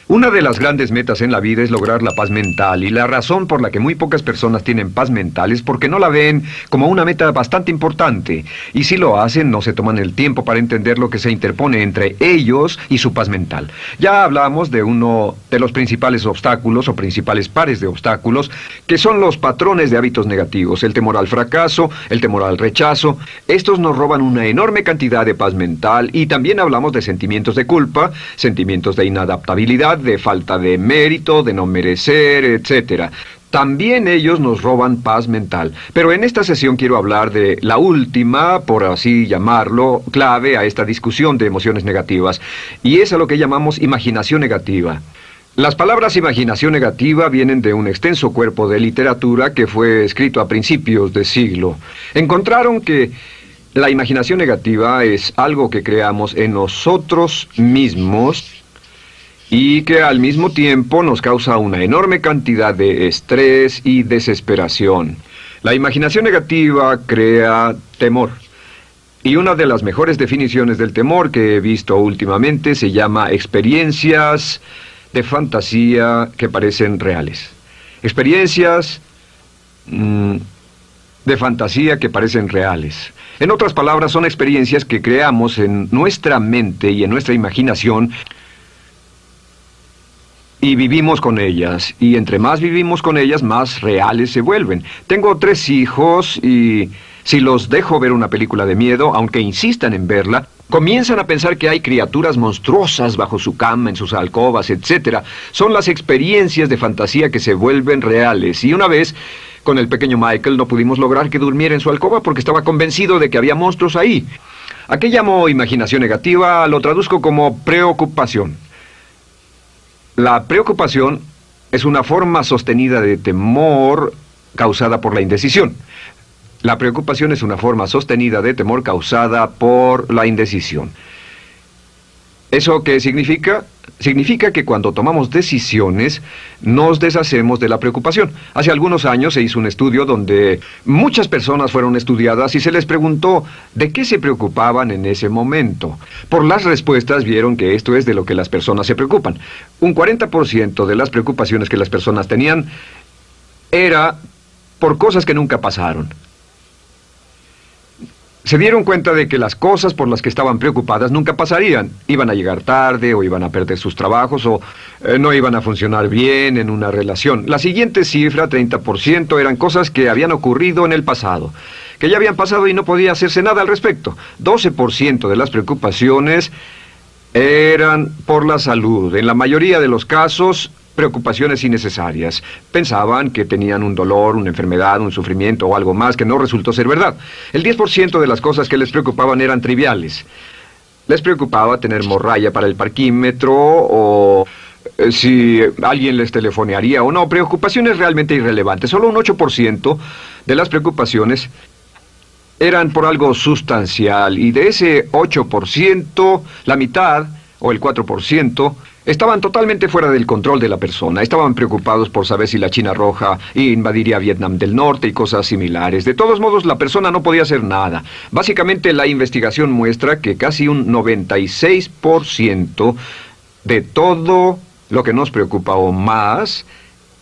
Una de las grandes metas en la vida es lograr la paz mental, y la razón por la que muy pocas personas tienen paz mental es porque no la ven como una meta bastante importante, y si lo hacen no se toman el tiempo para entender lo que se interpone entre ellos y su paz mental. Ya hablamos de uno de los principales obstáculos o principales pares de obstáculos, que son los patrones de hábitos negativos, el temor al fracaso, el temor al rechazo. Estos nos roban una enorme cantidad de paz mental, y también hablamos de sentimientos de culpa, sentimientos de inadaptabilidad, de falta de mérito, de no merecer, etc. También ellos nos roban paz mental. Pero en esta sesión quiero hablar de la última, por así llamarlo, clave a esta discusión de emociones negativas, y es a lo que llamamos imaginación negativa. Las palabras imaginación negativa vienen de un extenso cuerpo de literatura que fue escrito a principios de siglo. Encontraron que la imaginación negativa es algo que creamos en nosotros mismos y que al mismo tiempo nos causa una enorme cantidad de estrés y desesperación. La imaginación negativa crea temor. Y una de las mejores definiciones del temor que he visto últimamente se llama experiencias de fantasía que parecen reales. Experiencias de fantasía que parecen reales. En otras palabras, son experiencias que creamos en nuestra mente y en nuestra imaginación, y vivimos con ellas, y entre más vivimos con ellas, más reales se vuelven. Tengo 3 hijos, y si los dejo ver una película de miedo, aunque insistan en verla, comienzan a pensar que hay criaturas monstruosas bajo su cama, en sus alcobas, etc. Son las experiencias de fantasía que se vuelven reales. Y una vez, con el pequeño Michael, no pudimos lograr que durmiera en su alcoba porque estaba convencido de que había monstruos ahí. ¿A qué llamo imaginación negativa? Lo traduzco como preocupación. La preocupación es una forma sostenida de temor causada por la indecisión. La preocupación es una forma sostenida de temor causada por la indecisión. ¿Eso qué significa? Significa que cuando tomamos decisiones, nos deshacemos de la preocupación. Hace algunos años se hizo un estudio donde muchas personas fueron estudiadas y se les preguntó de qué se preocupaban en ese momento. Por las respuestas vieron que esto es de lo que las personas se preocupan. Un 40% de las preocupaciones que las personas tenían era por cosas que nunca pasaron. Se dieron cuenta de que las cosas por las que estaban preocupadas nunca pasarían. Iban a llegar tarde, o iban a perder sus trabajos, o no iban a funcionar bien en una relación. La siguiente cifra, 30%, eran cosas que habían ocurrido en el pasado, que ya habían pasado y no podía hacerse nada al respecto. 12% de las preocupaciones eran por la salud. En la mayoría de los casos, preocupaciones innecesarias. Pensaban que tenían un dolor, una enfermedad, un sufrimiento o algo más que no resultó ser verdad. El 10% de las cosas que les preocupaban eran triviales. Les preocupaba tener morralla para el parquímetro, o si alguien les telefonearía o no. Preocupaciones realmente irrelevantes. Solo un 8% de las preocupaciones eran por algo sustancial, y de ese 8%, la mitad, o el 4%, estaban totalmente fuera del control de la persona. Estaban preocupados por saber si la China Roja invadiría Vietnam del Norte y cosas similares. De todos modos, la persona no podía hacer nada. Básicamente, la investigación muestra que casi un 96% de todo lo que nos preocupa o más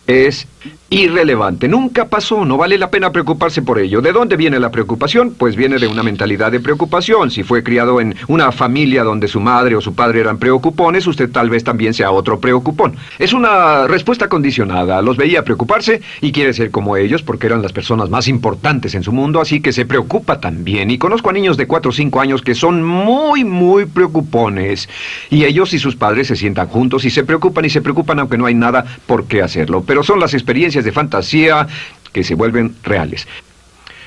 es irrelevante. Nunca pasó, no vale la pena preocuparse por ello. ¿De dónde viene la preocupación? Pues viene de una mentalidad de preocupación. Si fue criado en una familia donde su madre o su padre eran preocupones, usted tal vez también sea otro preocupón. Es una respuesta condicionada. Los veía preocuparse y quiere ser como ellos porque eran las personas más importantes en su mundo, así que se preocupa también. Y conozco a niños de 4 o 5 años que son muy preocupones. Y ellos y sus padres se sientan juntos y se preocupan aunque no hay nada por qué hacerlo. Pero son las experiencias de fantasía que se vuelven reales.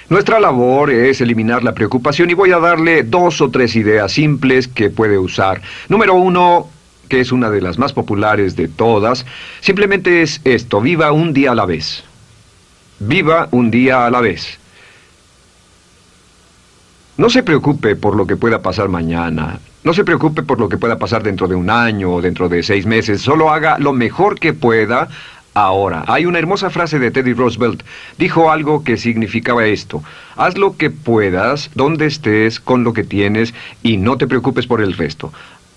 Nuestra labor es eliminar la preocupación, y voy a darle 2 o 3 ideas simples que puede usar. Número 1, que es una de las más populares de todas, simplemente es esto: viva un día a la vez. Viva un día a la vez. No se preocupe por lo que pueda pasar mañana. No se preocupe por lo que pueda pasar dentro de un año o dentro de 6 meses. Solo haga lo mejor que pueda ahora. Hay una hermosa frase de Teddy Roosevelt. Dijo algo que significaba esto: haz lo que puedas, donde estés, con lo que tienes, y no te preocupes por el resto.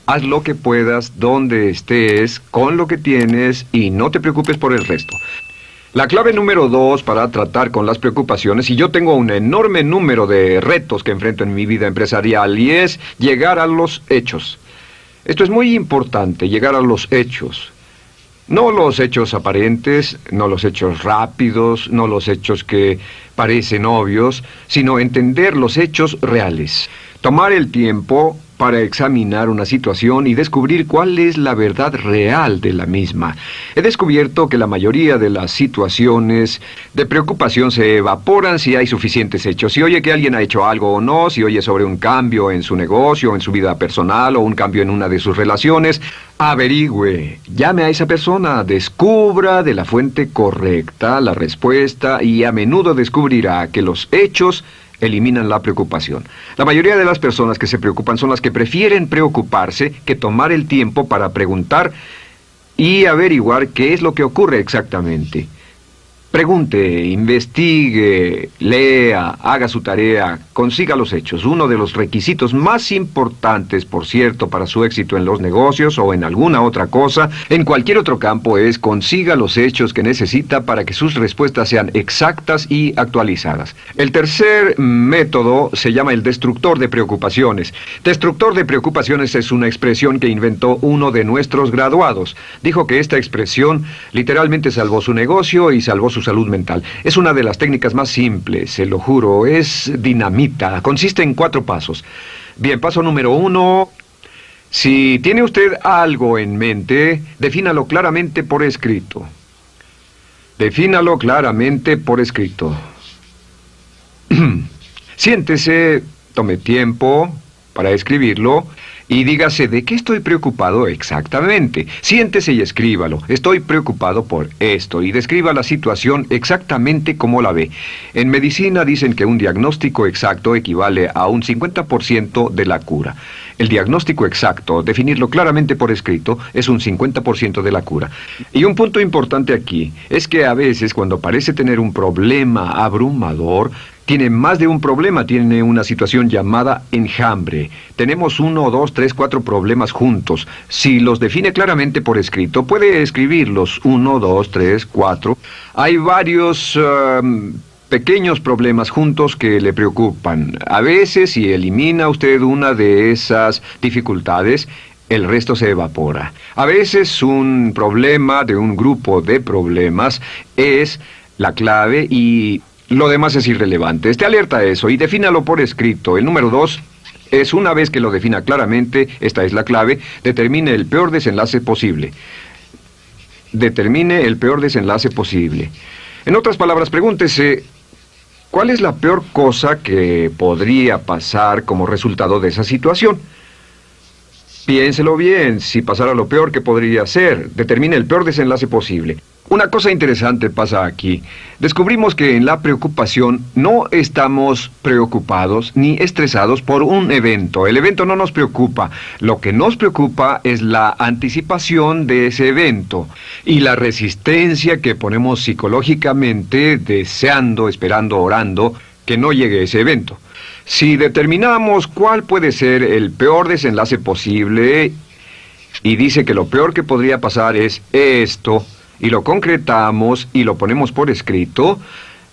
Haz lo que puedas, donde estés, con lo que tienes y no te preocupes por el resto. La clave número 2 para tratar con las preocupaciones, y yo tengo un enorme número de retos que enfrento en mi vida empresarial, y es llegar a los hechos. Esto es muy importante, llegar a los hechos. No los hechos aparentes, no los hechos rápidos, no los hechos que parecen obvios, sino entender los hechos reales. Tomar el tiempo para examinar una situación y descubrir cuál es la verdad real de la misma. He descubierto que la mayoría de las situaciones de preocupación se evaporan si hay suficientes hechos. Si oye que alguien ha hecho algo o no, si oye sobre un cambio en su negocio, en su vida personal o un cambio en una de sus relaciones, averigüe, llame a esa persona, descubra de la fuente correcta la respuesta y a menudo descubrirá que los hechos eliminan la preocupación. La mayoría de las personas que se preocupan son las que prefieren preocuparse que tomar el tiempo para preguntar y averiguar qué es lo que ocurre exactamente. Pregunte, investigue, lea, haga su tarea, consiga los hechos. Uno de los requisitos más importantes, por cierto, para su éxito en los negocios o en alguna otra cosa, en cualquier otro campo, es consiga los hechos que necesita para que sus respuestas sean exactas y actualizadas. El tercer método se llama el destructor de preocupaciones. Destructor de preocupaciones es una expresión que inventó uno de nuestros graduados. Dijo que esta expresión literalmente salvó su negocio y salvó su salud mental. Es una de las técnicas más simples, se lo juro, es dinamita. Consiste en 4 pasos. Bien, paso número 1. Si tiene usted algo en mente, defínalo claramente por escrito. Defínalo claramente por escrito. Siéntese, tome tiempo para escribirlo y dígase de qué estoy preocupado exactamente. Siéntese y escríbalo. Estoy preocupado por esto y describa la situación exactamente como la ve. En medicina dicen que un diagnóstico exacto equivale a un 50% de la cura. El diagnóstico exacto, definirlo claramente por escrito, es un 50% de la cura. Y un punto importante aquí es que a veces cuando parece tener un problema abrumador, tiene más de un problema, tiene una situación llamada enjambre. Tenemos 1, 2, 3, 4 problemas juntos. Si los define claramente por escrito, puede escribirlos 1, 2, 3, 4. Hay varios pequeños problemas juntos que le preocupan. A veces, si elimina usted una de esas dificultades, el resto se evapora. A veces un problema de un grupo de problemas es la clave y lo demás es irrelevante. Esté alerta a eso y defínalo por escrito. El número 2 es, una vez que lo defina claramente, esta es la clave, determine el peor desenlace posible. Determine el peor desenlace posible. En otras palabras, pregúntese, ¿cuál es la peor cosa que podría pasar como resultado de esa situación? Piénselo bien, si pasara lo peor que podría ser, determine el peor desenlace posible. Una cosa interesante pasa aquí. Descubrimos que en la preocupación no estamos preocupados ni estresados por un evento. El evento no nos preocupa. Lo que nos preocupa es la anticipación de ese evento y la resistencia que ponemos psicológicamente deseando, esperando, orando que no llegue ese evento. Si determinamos cuál puede ser el peor desenlace posible y dice que lo peor que podría pasar es esto, y lo concretamos y lo ponemos por escrito,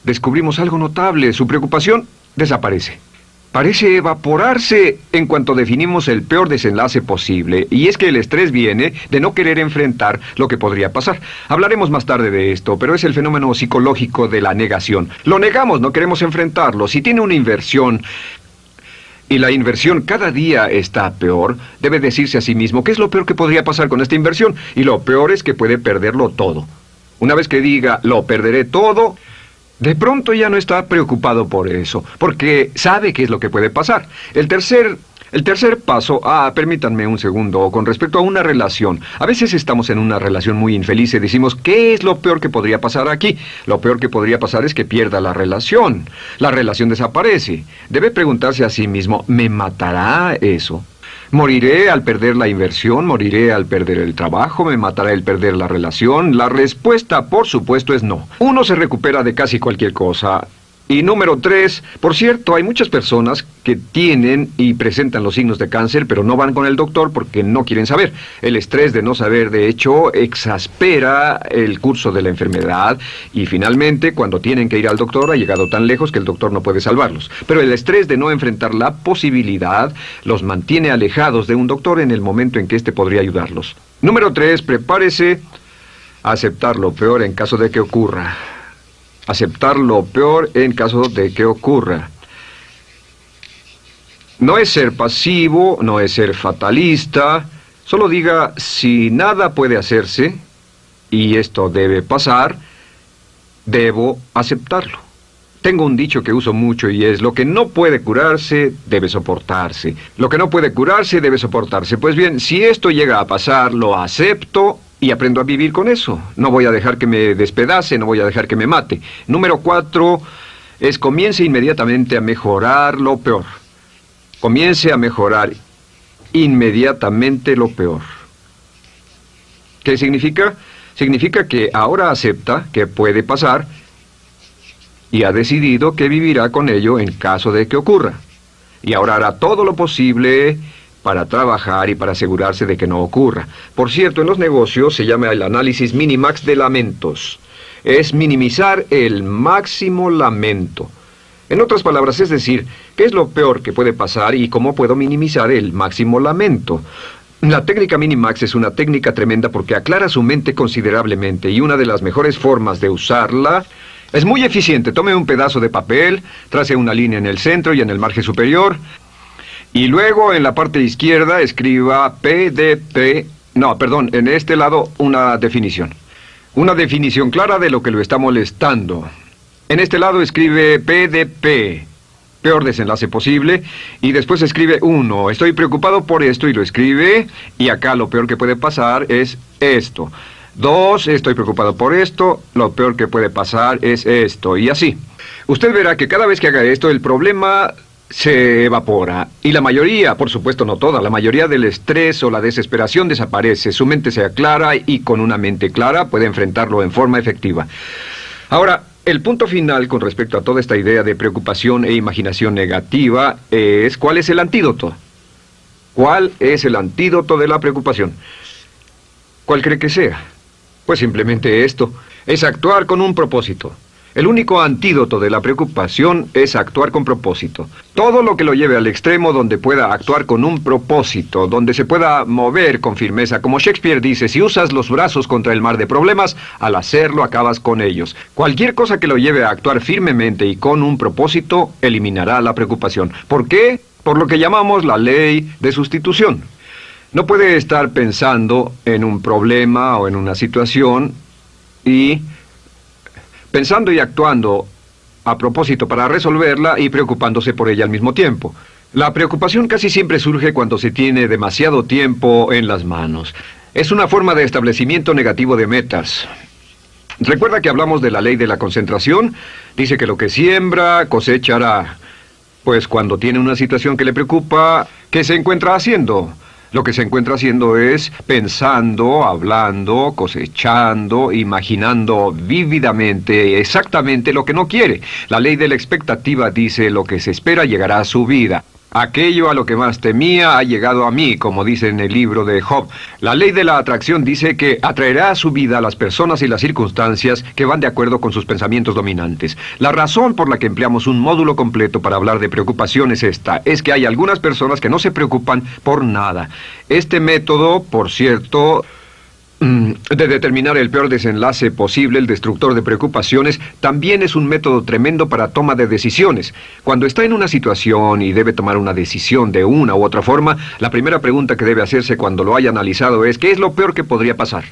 descubrimos algo notable. Su preocupación desaparece. Parece evaporarse en cuanto definimos el peor desenlace posible, y es que el estrés viene de no querer enfrentar lo que podría pasar. Hablaremos más tarde de esto, pero es el fenómeno psicológico de la negación. Lo negamos, no queremos enfrentarlo. Si tiene una inversión y la inversión cada día está peor, debe decirse a sí mismo qué es lo peor que podría pasar con esta inversión, y lo peor es que puede perderlo todo. Una vez que diga, lo perderé todo, de pronto ya no está preocupado por eso, porque sabe qué es lo que puede pasar. El tercer paso, permítanme un segundo, con respecto a una relación. A veces estamos en una relación muy infeliz y decimos, ¿qué es lo peor que podría pasar aquí? Lo peor que podría pasar es que pierda la relación. La relación desaparece. Debe preguntarse a sí mismo, ¿me matará eso? ¿Moriré al perder la inversión? ¿Moriré al perder el trabajo? ¿Me matará el perder la relación? La respuesta, por supuesto, es no. Uno se recupera de casi cualquier cosa. Y número 3, por cierto, hay muchas personas que tienen y presentan los signos de cáncer, pero no van con el doctor porque no quieren saber. El estrés de no saber, de hecho, exaspera el curso de la enfermedad y finalmente, cuando tienen que ir al doctor, ha llegado tan lejos que el doctor no puede salvarlos. Pero el estrés de no enfrentar la posibilidad los mantiene alejados de un doctor en el momento en que éste podría ayudarlos. Número 3, prepárese a aceptar lo peor en caso de que ocurra. Aceptar lo peor en caso de que ocurra. No es ser pasivo, no es ser fatalista. Solo diga, si nada puede hacerse, y esto debe pasar, debo aceptarlo. Tengo un dicho que uso mucho y es, lo que no puede curarse, debe soportarse. Lo que no puede curarse, debe soportarse. Pues bien, si esto llega a pasar, lo acepto y aprendo a vivir con eso. No voy a dejar que me despedace, no voy a dejar que me mate. Número 4 es comience inmediatamente a mejorar lo peor. Comience a mejorar inmediatamente lo peor. ¿Qué significa? Significa que ahora acepta que puede pasar y ha decidido que vivirá con ello en caso de que ocurra. Y ahora hará todo lo posible para trabajar y para asegurarse de que no ocurra. Por cierto, en los negocios se llama el análisis minimax de lamentos. Es minimizar el máximo lamento. En otras palabras, es decir, ¿qué es lo peor que puede pasar y cómo puedo minimizar el máximo lamento? La técnica Minimax es una técnica tremenda porque aclara su mente considerablemente y una de las mejores formas de usarla es muy eficiente. Tome un pedazo de papel, trace una línea en el centro y en el margen superior y luego en la parte izquierda escriba PDP, en este lado una definición. Una definición clara de lo que lo está molestando. En este lado escribe PDP, peor desenlace posible, y después escribe 1, estoy preocupado por esto, y lo escribe, y acá lo peor que puede pasar es esto. 2, estoy preocupado por esto, lo peor que puede pasar es esto, y así. Usted verá que cada vez que haga esto, el problema se evapora, y la mayoría, por supuesto no toda, la mayoría del estrés o la desesperación desaparece, su mente se aclara, y con una mente clara puede enfrentarlo en forma efectiva. Ahora, el punto final con respecto a toda esta idea de preocupación e imaginación negativa es ¿cuál es el antídoto? ¿Cuál es el antídoto de la preocupación? ¿Cuál cree que sea? Pues simplemente esto, es actuar con un propósito. El único antídoto de la preocupación es actuar con propósito. Todo lo que lo lleve al extremo donde pueda actuar con un propósito, donde se pueda mover con firmeza. Como Shakespeare dice, si usas los brazos contra el mar de problemas, al hacerlo acabas con ellos. Cualquier cosa que lo lleve a actuar firmemente y con un propósito, eliminará la preocupación. ¿Por qué? Por lo que llamamos la ley de sustitución. No puede estar pensando en un problema o en una situación y pensando y actuando a propósito para resolverla y preocupándose por ella al mismo tiempo. La preocupación casi siempre surge cuando se tiene demasiado tiempo en las manos. Es una forma de establecimiento negativo de metas. ¿Recuerda que hablamos de la ley de la concentración? Dice que lo que siembra, cosechará. Pues cuando tiene una situación que le preocupa, ¿qué se encuentra haciendo? Lo que se encuentra haciendo es pensando, hablando, cosechando, imaginando vívidamente exactamente lo que no quiere. La ley de la expectativa dice lo que se espera llegará a su vida. Aquello a lo que más temía ha llegado a mí, como dice en el libro de Job. La ley de la atracción dice que atraerá a su vida a las personas y las circunstancias que van de acuerdo con sus pensamientos dominantes. La razón por la que empleamos un módulo completo para hablar de preocupación es esta, es que hay algunas personas que no se preocupan por nada. Este método, por cierto, de determinar el peor desenlace posible, el destructor de preocupaciones, también es un método tremendo para toma de decisiones. Cuando está en una situación y debe tomar una decisión de una u otra forma, la primera pregunta que debe hacerse cuando lo haya analizado es ¿qué es lo peor que podría pasar?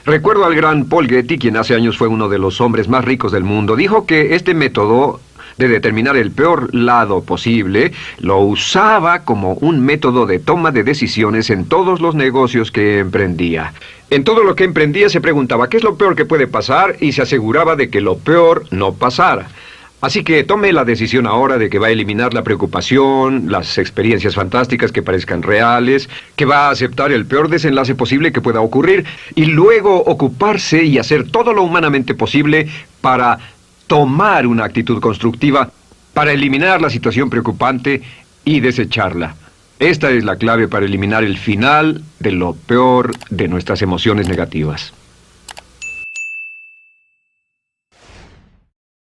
Recuerdo al gran Paul Getty, quien hace años fue uno de los hombres más ricos del mundo, dijo que este método de determinar el peor lado posible, lo usaba como un método de toma de decisiones en todos los negocios que emprendía. En todo lo que emprendía se preguntaba ¿qué es lo peor que puede pasar? Y se aseguraba de que lo peor no pasara. Así que tome la decisión ahora de que va a eliminar la preocupación, las experiencias fantásticas que parezcan reales, que va a aceptar el peor desenlace posible que pueda ocurrir y luego ocuparse y hacer todo lo humanamente posible para tomar una actitud constructiva para eliminar la situación preocupante y desecharla. Esta es la clave para eliminar el final de lo peor de nuestras emociones negativas.